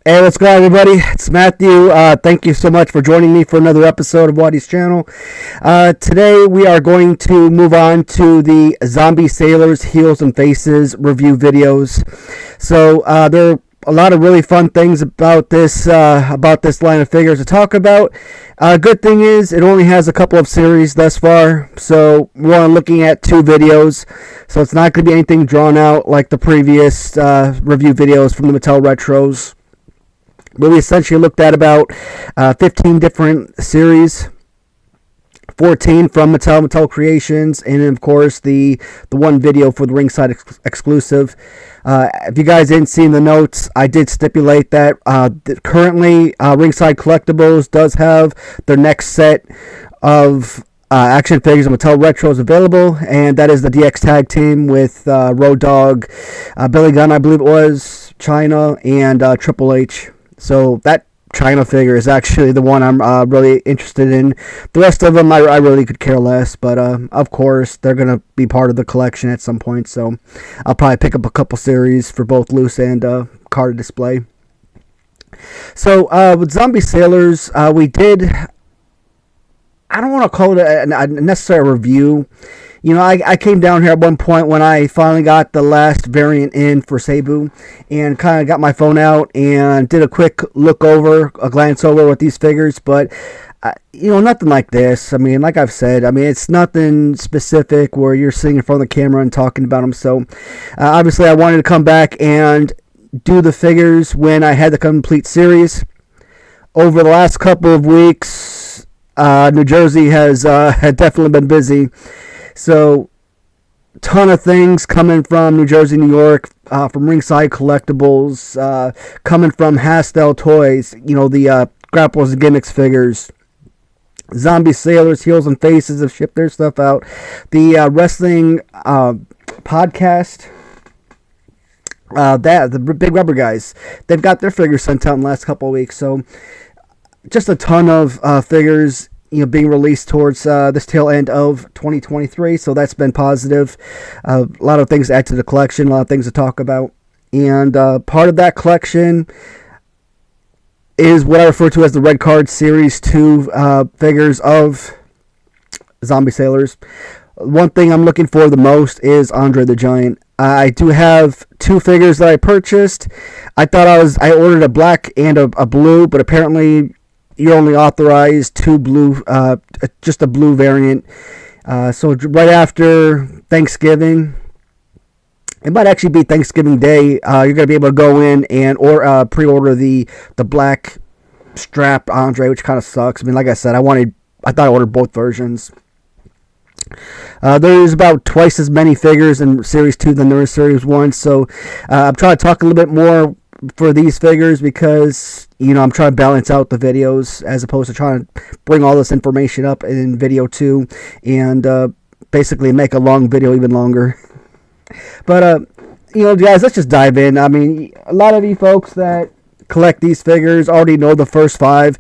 Hey, what's going on, everybody? It's Matthew. Thank you so much for joining me for another episode of Watty's channel. Today, we are going to move on to the Zombie Sailors Heels and Faces review videos. So, there are a lot of really fun things about this line of figures to talk about. Good thing is, it only has a couple of series thus far, so we're only looking at 2 videos, so it's not going to be anything drawn out like the previous review videos from the Mattel Retros. But we essentially looked at about 15 different series, 14 from Mattel Creations, and of course the one video for the ringside exclusive. If you guys didn't see in the notes, I did stipulate that currently Ringside Collectibles does have their next set of action figures and Mattel Retros available, and that is the DX Tag Team with Road Dogg, Billy Gunn, I believe it was, China, and Triple H. So that China figure is actually the one I'm really interested in. The rest of them I really could care less, but of course they're going to be part of the collection at some point, so I'll probably pick up a couple series for both loose and card display. So with Zombie Sailors, we did, I don't want to call it a necessary review. You know, I came down here at one point when I finally got the last variant in for Sabu, and kind of got my phone out and did a quick glance over with these figures, but you know, nothing like this. I mean, like I've said, I mean, it's nothing specific where you're sitting in front of the camera and talking about them. So obviously I wanted to come back and do the figures when I had the complete series. Over the last couple of weeks, New Jersey has had definitely been busy. So, ton of things coming from New Jersey, New York, from Ringside Collectibles, coming from Hasbro Toys, you know, the Grapples and Gimmicks figures. Zombie Sailors, Heels and Faces have shipped their stuff out. The wrestling podcast, the Big Rubber guys, they've got their figures sent out in the last couple of weeks. So, just a ton of figures, you know, being released towards this tail end of 2023, so that's been positive. A lot of things to add to the collection, a lot of things to talk about, and part of that collection is what I refer to as the Red Card Series 2 figures of Zombie Sailors. One thing I'm looking for the most is Andre the Giant. I do have 2 figures that I purchased. I thought I ordered a black and a blue, but apparently you're only authorized 2 blue, just a blue variant. So right after Thanksgiving, it might actually be Thanksgiving Day, you're going to be able to go in and pre-order the black strap Andre, which kind of sucks. I mean, like I said, I thought I ordered both versions. There's about twice as many figures in Series 2 than there is Series 1, so I'm trying to talk a little bit more for these figures because, you know, I'm trying to balance out the videos as opposed to trying to bring all this information up in video 2 and basically make a long video even longer. But, you know, guys, let's just dive in. I mean, a lot of you folks that collect these figures already know the first 5.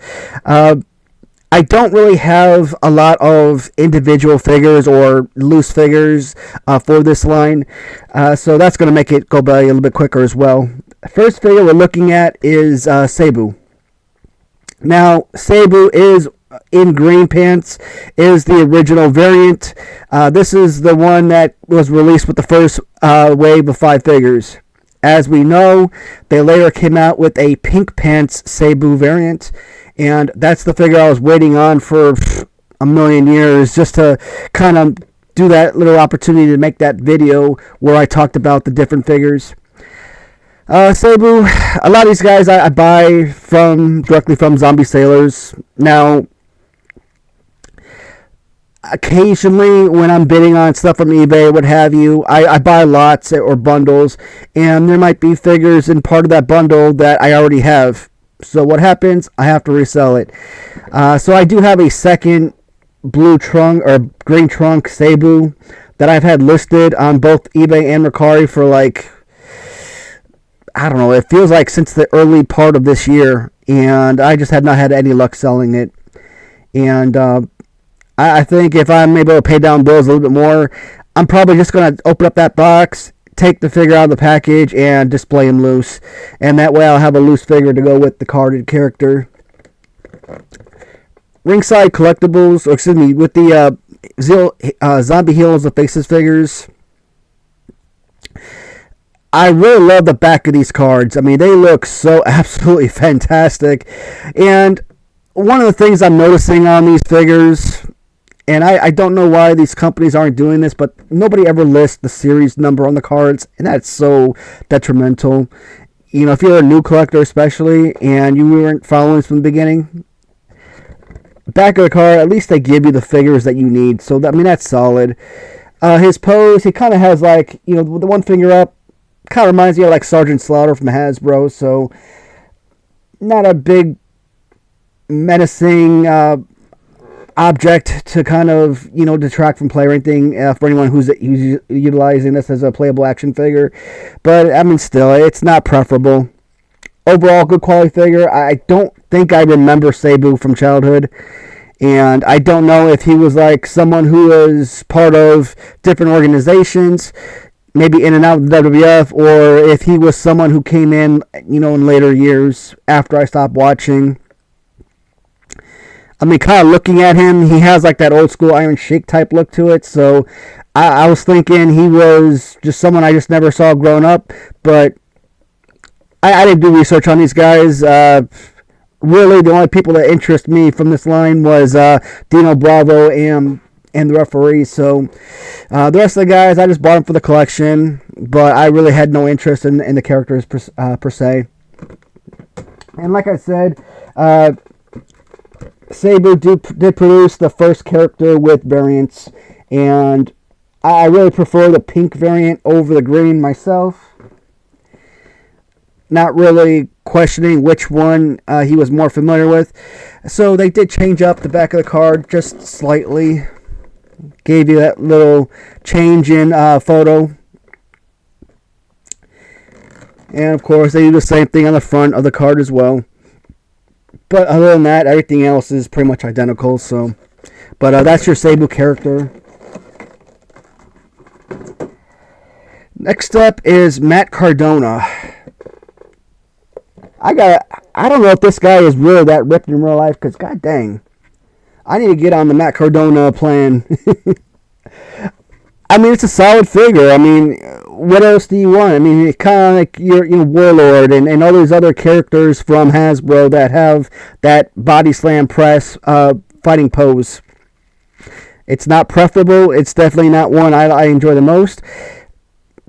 I don't really have a lot of individual figures or loose figures for this line, so that's going to make it go by a little bit quicker as well. First figure we're looking at is Sabu. Now, Sabu is in green pants, is the original variant. This is the one that was released with the first wave of 5 figures. As we know, they later came out with a pink pants Sabu variant, and that's the figure I was waiting on for a million years, just to kind of do that little opportunity to make that video where I talked about the different figures. Sabu, a lot of these guys I buy directly from Zombie Sailors. Now, occasionally when I'm bidding on stuff from eBay, what have you, I buy lots or bundles, and there might be figures in part of that bundle that I already have. So what happens? I have to resell it. So I do have a second blue trunk or green trunk Sabu that I've had listed on both eBay and Mercari for like, I don't know, it feels like since the early part of this year, and I just have not had any luck selling it. And I think if I'm able to pay down bills a little bit more, I'm probably just going to open up that box, take the figure out of the package and display him loose. And that way I'll have a loose figure to go with the carded character. Ringside Collectibles, or excuse me, with the Zombie Heels of Faces figures. I really love the back of these cards. I mean, they look so absolutely fantastic. And one of the things I'm noticing on these figures, and I don't know why these companies aren't doing this, but nobody ever lists the series number on the cards, and that's so detrimental. You know, if you're a new collector especially, and you weren't following this from the beginning, back of the card, at least they give you the figures that you need. So, I mean, that's solid. His pose, he kind of has like, you know, with the one finger up, kind of reminds me of like Sergeant Slaughter from Hasbro. So, not a big menacing object to kind of, you know, detract from play or anything for anyone who's utilizing this as a playable action figure. But, I mean, still, it's not preferable. Overall, good quality figure. I don't think I remember Sabu from childhood. And I don't know if he was like someone who was part of different organizations, maybe in and out of the WWF, or if he was someone who came in, you know, in later years after I stopped watching. I mean, kind of looking at him, he has like that old school Iron Sheik type look to it. So I was thinking he was just someone I just never saw growing up. But I didn't do research on these guys. Really, the only people that interest me from this line was Dino Bravo and the referee. So the rest of the guys, I just bought them for the collection. But I really had no interest in the characters per se. And like I said, Sabu did produce the first character with variants, and I really prefer the pink variant over the green myself. Not really questioning which one he was more familiar with. So they did change up the back of the card just slightly. Gave you that little change in photo. And of course they do the same thing on the front of the card as well. But other than that, everything else is pretty much identical. So, but that's your Sabu character. Next up is Matt Cardona. I don't know if this guy is really that ripped in real life, because god dang, I need to get on the Matt Cardona plan. I mean, it's a solid figure. I mean, what else do you want? I mean, it's kind of like your Warlord and all these other characters from Hasbro that have that body slam press fighting pose. It's not preferable. It's definitely not one I enjoy the most.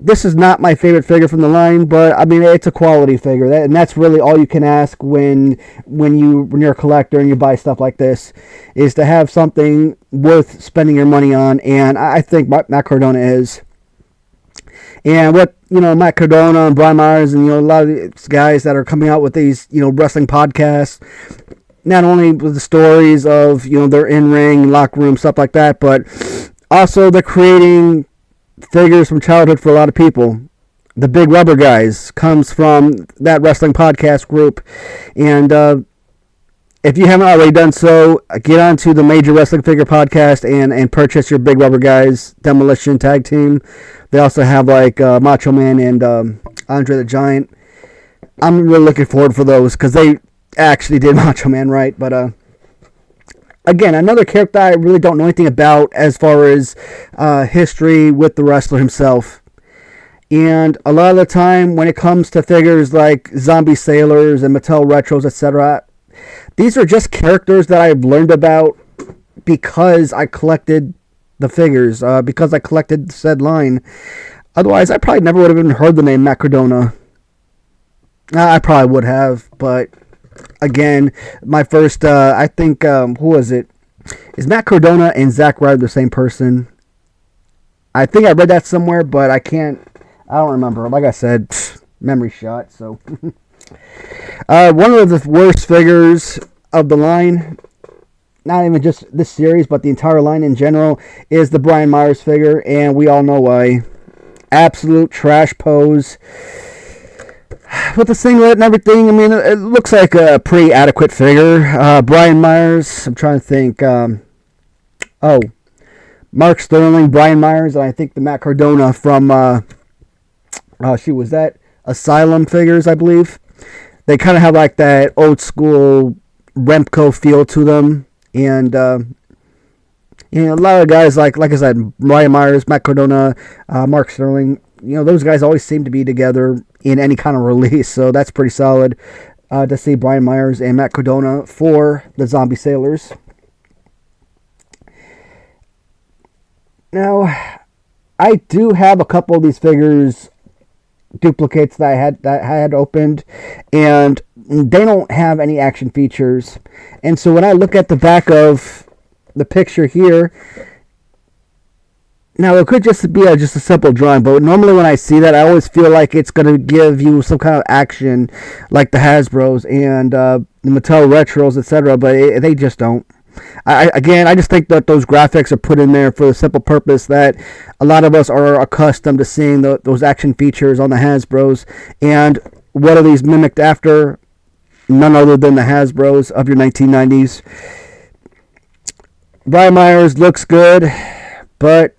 This is not my favorite figure from the line, but I mean, it's a quality figure, and that's really all you can ask when you're a collector and you buy stuff like this, is to have something worth spending your money on, and I think Matt Cardona is. And what, Matt Cardona and Brian Myers and, a lot of these guys that are coming out with these, wrestling podcasts, not only with the stories of, their in-ring, locker room, stuff like that, but also they're creating figures from childhood for a lot of people. The Big Rubber Guys comes from that wrestling podcast group. And if you haven't already done so, get onto the Major Wrestling Figure Podcast and purchase your Big Rubber Guys Demolition Tag Team. They also have like Macho Man and Andre the Giant. I'm really looking forward for those because they actually did Macho Man right. But again, another character I really don't know anything about as far as history with the wrestler himself. And a lot of the time when it comes to figures like Zombie Sailors and Mattel Retros, etc., these are just characters that I've learned about because I collected the figures, because I collected said line. Otherwise, I probably never would have even heard the name Matt Cardona. I probably would have, but again, my first, I think, who was it? Is Matt Cardona and Zack Ryder the same person? I think I read that somewhere, but I don't remember. Like I said, memory shot, so. One of the worst figures of the line, not even just this series, but the entire line in general, is the Brian Myers figure, and we all know why. Absolute trash pose. With the singlet and everything, I mean, it looks like a pretty adequate figure. Brian Myers, I'm trying to think. Mark Sterling, Brian Myers, and I think the Matt Cardona from Shoot, was that Asylum figures, I believe. They kind of have like that old school Remco feel to them. And, a lot of guys, like I said, Ryan Myers, Matt Cardona, Mark Sterling, those guys always seem to be together in any kind of release. So that's pretty solid to see Brian Myers and Matt Cardona for the Zombie Sailors. Now, I do have a couple of these figures, duplicates that I had opened, and they don't have any action features. And so when I look at the back of the picture here, now it could just be just a simple drawing, but normally when I see that, I always feel like it's going to give you some kind of action, like the Hasbros and the Mattel Retros, etc. But they just don't. I just think that those graphics are put in there for the simple purpose that a lot of us are accustomed to seeing those action features on the Hasbros. And what are these mimicked after? None other than the Hasbros of your 1990s. Brian Myers looks good, but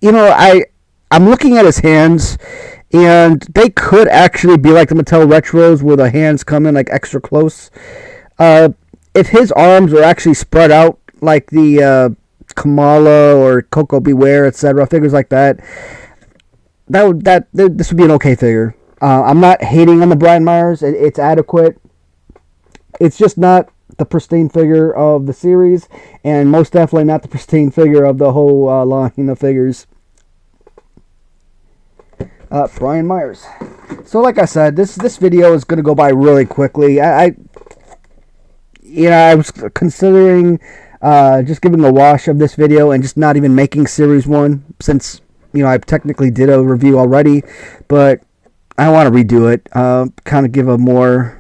I'm looking at his hands, and they could actually be like the Mattel Retros where the hands come in like extra close. If his arms are actually spread out like the Kamala or Coco Beware, etc., figures like that, this would be an okay figure. I'm not hating on the Brian Myers. It's adequate. It's just not the pristine figure of the series, and most definitely not the pristine figure of the whole line of figures. Brian Myers. So like I said, this video is going to go by really quickly. I was considering just giving a wash of this video and just not even making Series 1, since, I technically did a review already, but I want to redo it, kind of give a more...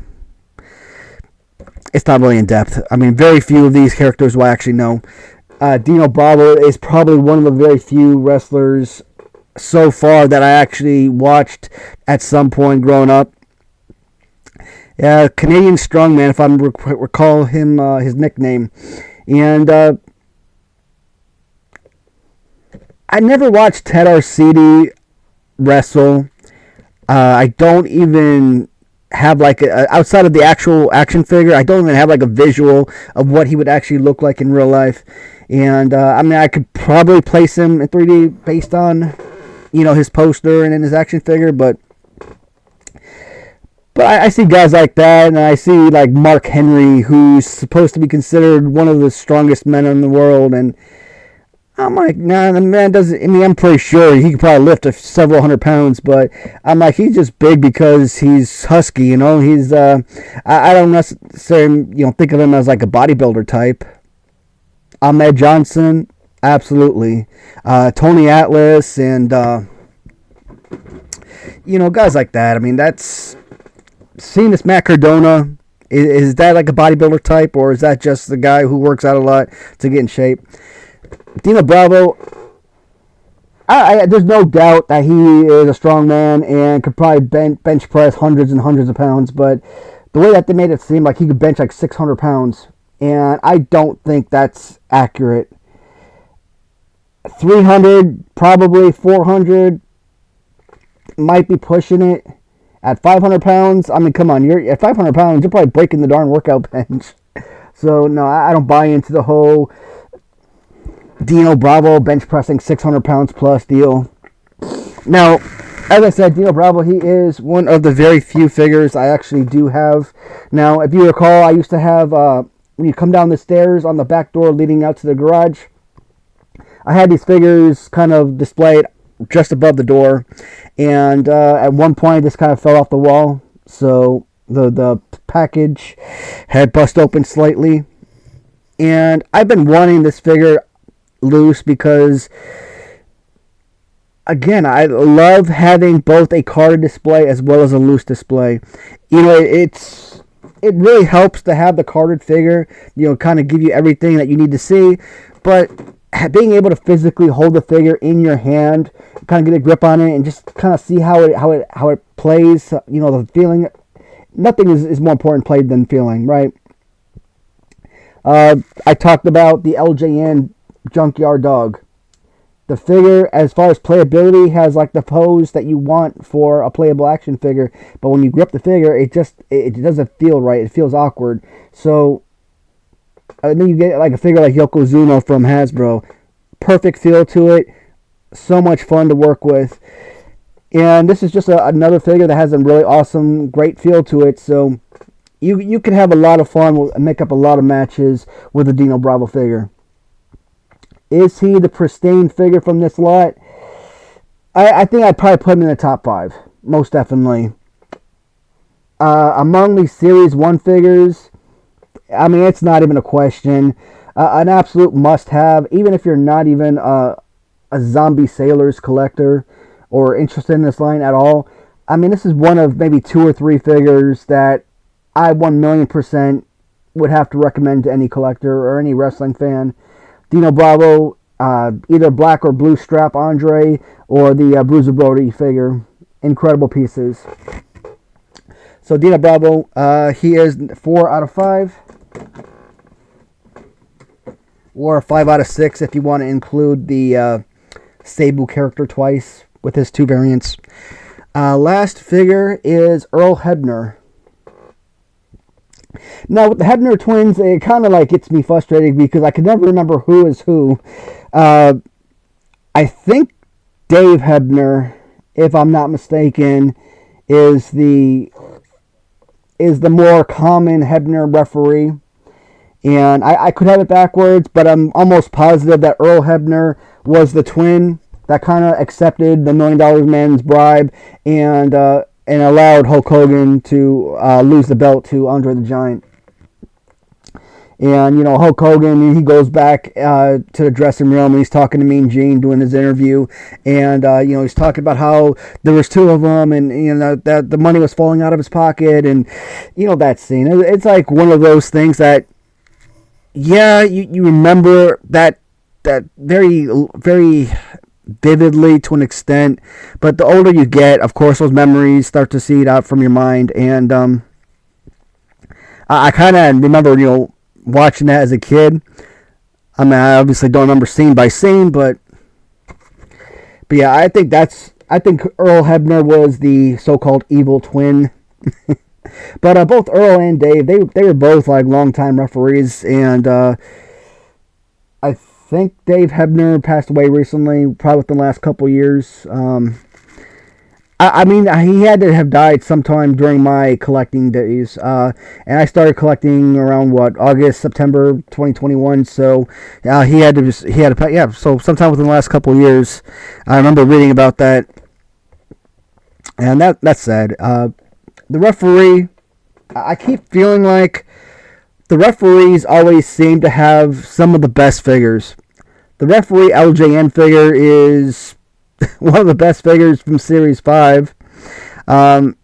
It's not really in depth. I mean, very few of these characters will I actually know. Dino Bravo is probably one of the very few wrestlers so far that I actually watched at some point growing up. Canadian Strongman, if I recall him, his nickname. And I never watched Ted Arcidi wrestle. I don't even have like outside of the actual action figure, I don't even have like a visual of what he would actually look like in real life. And I could probably place him in 3D based on his poster and in his action figure, but I see guys like that, and I see like Mark Henry, who's supposed to be considered one of the strongest men in the world, and I'm like, nah, the man doesn't. I mean, I'm pretty sure he could probably lift several hundred pounds, but I'm like, he's just big because he's husky, He's I don't necessarily think of him as like a bodybuilder type. Ahmed Johnson, absolutely. Tony Atlas, and guys like that. I mean, that's seeing this Matt Cardona. Is that like a bodybuilder type, or is that just the guy who works out a lot to get in shape? Dino Bravo, there's no doubt that he is a strong man and could probably bench press hundreds and hundreds of pounds, but the way that they made it seem like he could bench like 600 pounds, and I don't think that's accurate. 300, probably 400, might be pushing it. At 500 pounds, I mean, come on, you're at 500 pounds, you're probably breaking the darn workout bench. So, no, I don't buy into the whole Dino Bravo bench pressing 600 pounds plus deal. Now, as I said, Dino Bravo, he is one of the very few figures I actually do have. Now, if you recall, I used to have, when you come down the stairs on the back door leading out to the garage, I had these figures kind of displayed just above the door, and at one point this kind of fell off the wall, so the package had bust open slightly, and I've been wanting this figure loose because, again, I love having both a carded display as well as a loose display. It really helps to have the carded figure, kind of give you everything that you need to see, but being able to physically hold the figure in your hand, kind of get a grip on it, and just kind of see how it plays, the feeling. Nothing is more important played than feeling, right? I talked about the LJN Junkyard Dog. The figure, as far as playability, has like the pose that you want for a playable action figure, but when you grip the figure, it doesn't feel right. It feels awkward. So and then you get like a figure like Yokozuna from Hasbro. Perfect feel to it. So much fun to work with. And this is just another figure that has a really awesome, great feel to it. So you can have a lot of fun and make up a lot of matches with a Dino Bravo figure. Is he the pristine figure from this lot? I think I'd probably put him in the top 5. Most definitely. Among these Series 1 figures, I mean, it's not even a question. An absolute must-have, even if you're not even a Zombie Sailors collector or interested in this line at all. I mean, this is one of maybe 2 or 3 figures that I 1,000,000% would have to recommend to any collector or any wrestling fan. Dino Bravo, either black or blue strap Andre, or the Bruiser Brody figure. Incredible pieces. So Dino Bravo, he is 4 out of 5. Or 5 out of 6 if you want to include the Sabu character twice with his 2 variants. Last figure is Earl Hebner. Now, with the Hebner twins, it kind of like gets me frustrated because I can never remember who is who. I think Dave Hebner, if I'm not mistaken, is the more common Hebner referee. And I could have it backwards, but I'm almost positive that Earl Hebner was the twin that kind of accepted the $1 million man's bribe and allowed Hulk Hogan to lose the belt to Andre the Giant. And, you know, Hulk Hogan, he goes back to the dressing room and he's talking to Mean Gene doing his interview. And, you know, he's talking about how there was 2 of them and, you know, that the money was falling out of his pocket. And, you know, that scene. It's like one of those things that, yeah, you remember that very, very vividly to an extent. But the older you get, of course, those memories start to seed out from your mind. And I kind of remember, you know, watching that as a kid. I mean, I obviously don't remember scene by scene, but yeah, I think Earl Hebner was the so-called evil twin. But both Earl and Dave, they were both like longtime referees, and I think Dave Hebner passed away recently, probably within the last couple years. I mean, he had to have died sometime during my collecting days, and I started collecting around August, September 2021. So he had to, so sometime within the last couple of years, I remember reading about that, and that's sad. The referee, I keep feeling like the referees always seem to have some of the best figures. The referee LJN figure is one of the best figures from Series 5. Who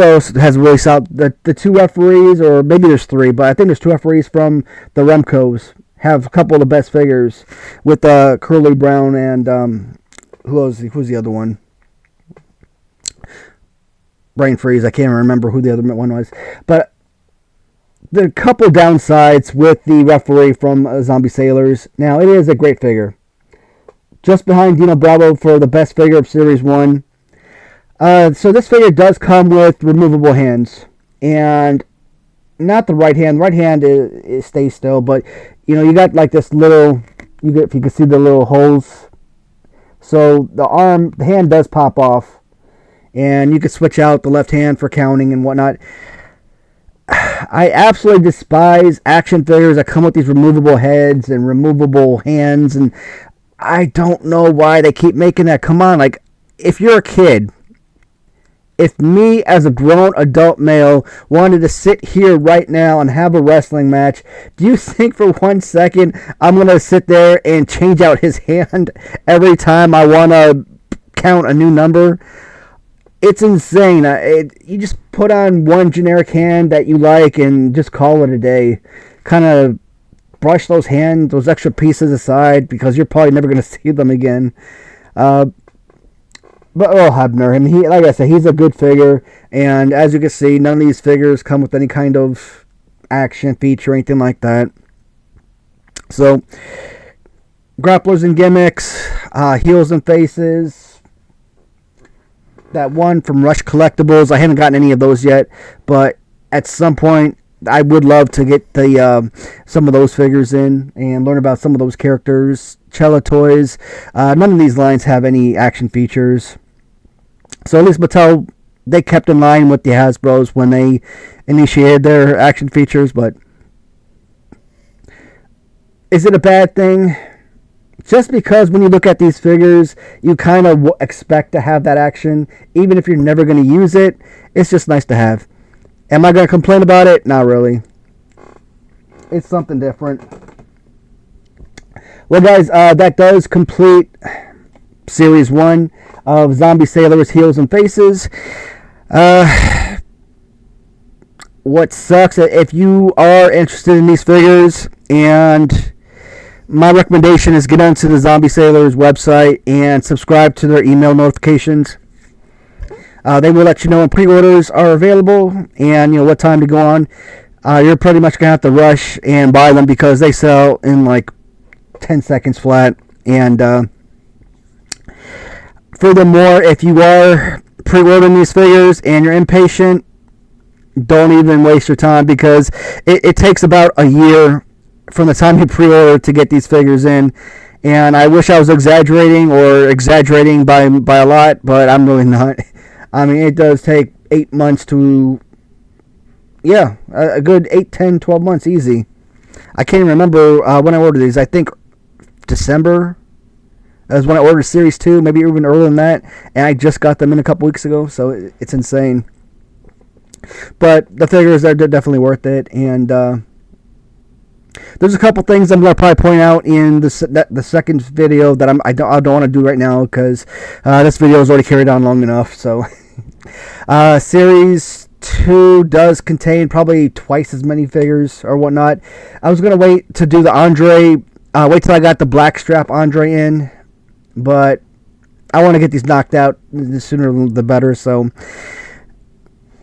else has really solid? The 2 referees, or maybe there's 3, but I think there's 2 referees from the Remcos have a couple of the best figures with Curly Brown and who's the other one? Brain freeze. I can't remember who the other one was. But the couple downsides with the referee from Zombie Sailors. Now, it is a great figure. Just behind Dino Bravo for the best figure of Series 1. So this figure does come with removable hands. And not the right hand. The right hand is stays still. But, you know, you got like this little... if you can see the little holes. So the hand does pop off. And you can switch out the left hand for counting and whatnot. I absolutely despise action figures that come with these removable heads and removable hands. And I don't know why they keep making that. Come on, like, if you're a kid, if me as a grown adult male wanted to sit here right now and have a wrestling match, do you think for 1 second I'm going to sit there and change out his hand every time I want to count a new number? It's insane. You just put on one generic hand that you like and just call it a day. Kind of brush those extra pieces aside because you're probably never going to see them again. But Earl Hebner, and like I said, he's a good figure. And as you can see, none of these figures come with any kind of action feature or anything like that. So grapplers and gimmicks, heels and faces. That one from Rush Collectibles, I haven't gotten any of those yet, but at some point I would love to get the some of those figures in and learn about some of those characters. Cella toys. None of these lines have any action features, so at least Mattel, they kept in line with the Hasbros when they initiated their action features. But is it a bad thing? Just because when you look at these figures, you kind of expect to have that action, even if you're never going to use it. It's just nice to have. Am I going to complain about it? Not really. It's something different. Well, guys, that does complete Series 1 of Zombie Sailors Heels and Faces. What sucks, if you are interested in these figures, and my recommendation is get onto the Zombie Sailors website and subscribe to their email notifications. They will let you know when pre-orders are available and what time to go on. You're pretty much going to have to rush and buy them because they sell in like 10 seconds flat. And furthermore, if you are pre-ordering these figures and you're impatient, don't even waste your time, because it takes about a year from the time you pre-order to get these figures in. And I wish I was exaggerating by a lot, but I'm really not. I mean, it does take 8 months to, a good 8, 10, 12 months easy. I can't even remember when I ordered these. I think December is when I ordered Series 2, maybe even earlier than that, and I just got them in a couple weeks ago, so it's insane. But the figures are definitely worth it, and there's a couple things I'm going to probably point out in the second video that I don't want to do right now, because this video is already carried on long enough. So Series 2 does contain probably twice as many figures or whatnot. I was going to wait to do the Andre, wait till I got the black strap Andre in, but I want to get these knocked out. The sooner the better, so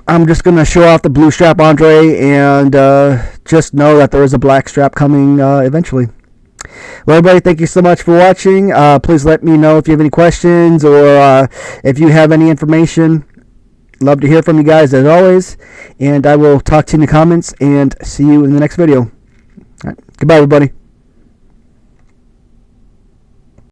I'm just going to show off the blue strap Andre, and just know that there is a black strap coming eventually. Well, everybody, thank you so much for watching. Please let me know if you have any questions, or if you have any information. Love to hear from you guys as always, and I will talk to you in the comments and see you in the next video. All right. Goodbye, everybody.